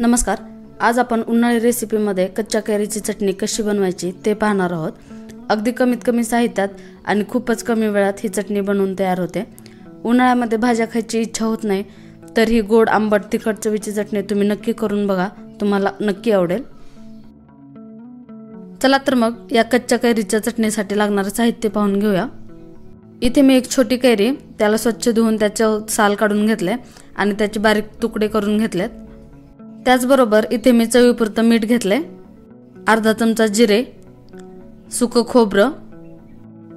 नमस्कार. आज आपण उन्हाळी रेसिपीमध्ये कच्च्या कैरीची चटणी कशी बनवायची ते पाहणार आहोत. अगदी कमीत कमी साहित्यात आणि खूपच कमी वेळात ही चटणी बनवून तयार होते. उन्हाळ्यामध्ये भाज्या खायची इच्छा होत नाही तर ही गोड आंबट तिखट चवीची चटणी तुम्ही नक्की करून बघा, तुम्हाला नक्की आवडेल. चला तर मग या कच्च्या कैरीच्या चटणीसाठी लागणारे साहित्य पाहून घेऊया. इथे मी एक छोटी कैरी त्याला स्वच्छ धुवून त्याचे साल काढून घेतले आणि त्याचे बारीक तुकडे करून घेतलेत. त्याचबरोबर इथे मी चवीपुरतं मीठ घेतले, अर्धा चमचा जिरे, सुकं खोबरं,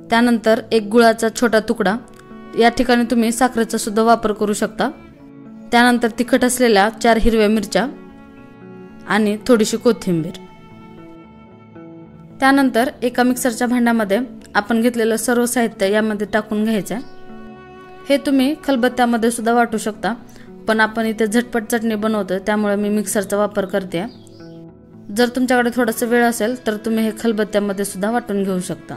त्यानंतर एक गुळाचा छोटा तुकडा, या ठिकाणी तुम्ही साखरेचा सुद्धा वापर करू शकता. त्यानंतर तिखट असलेल्या 4 हिरव्या मिरच्या आणि थोडीशी कोथिंबीर. त्यानंतर एका मिक्सरच्या भांड्यामध्ये आपण घेतलेलं सर्व साहित्य यामध्ये टाकून घ्यायचं. हे तुम्ही खलबत्त्यामध्ये सुद्धा वाटू शकता, पण आपण इथे झटपट चटणी बनवतो त्यामुळे मी मिक्सरचा वापर करते. जर तुमच्याकडे थोडासा वेळ असेल तर तुम्ही हे खलबत्त्यामध्ये सुद्धा वाटून घेऊ शकता.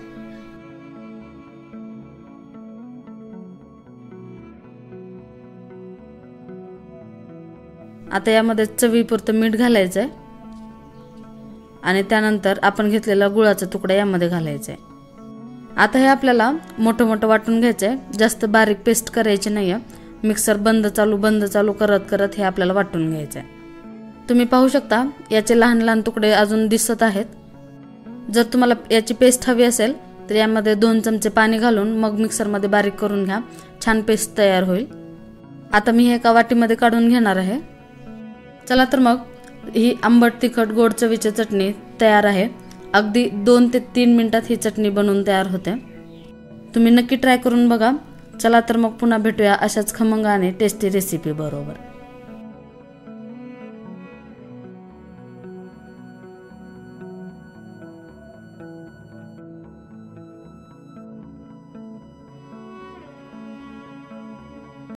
आता यामध्ये चवीपुरतं मीठ घालायचं आहे आणि त्यानंतर आपण घेतलेला गुळाचा तुकडा यामध्ये घालायचा आहे. आता हे आपल्याला मोठं मोठं वाटून घ्यायचं आहे, जास्त बारीक पेस्ट करायची नाही आहे. मिक्सर बंद चालू करत करत हे आपल्याला वाटून घ्यायचं आहे. तुम्ही पाहू शकता याचे लहान लहान तुकडे अजून दिसत आहेत. जर तुम्हाला याची पेस्ट हवी असेल तर यामध्ये 2 चमचे पाणी घालून मग मिक्सरमध्ये बारीक करून घ्या, छान पेस्ट तयार होईल. आता मी हे एका वाटीमध्ये काढून घेणार आहे. चला तर मग ही आंबट तिखट गोड चवीची चटणी तयार आहे. अगदी 2 ते 3 मिनिटात ही चटणी बनवून तयार होते. तुम्ही नक्की ट्राय करून बघा. चला तर मग पुन्हा भेटूया अशाच खमंग आणि टेस्टी रेसिपी बरोबर.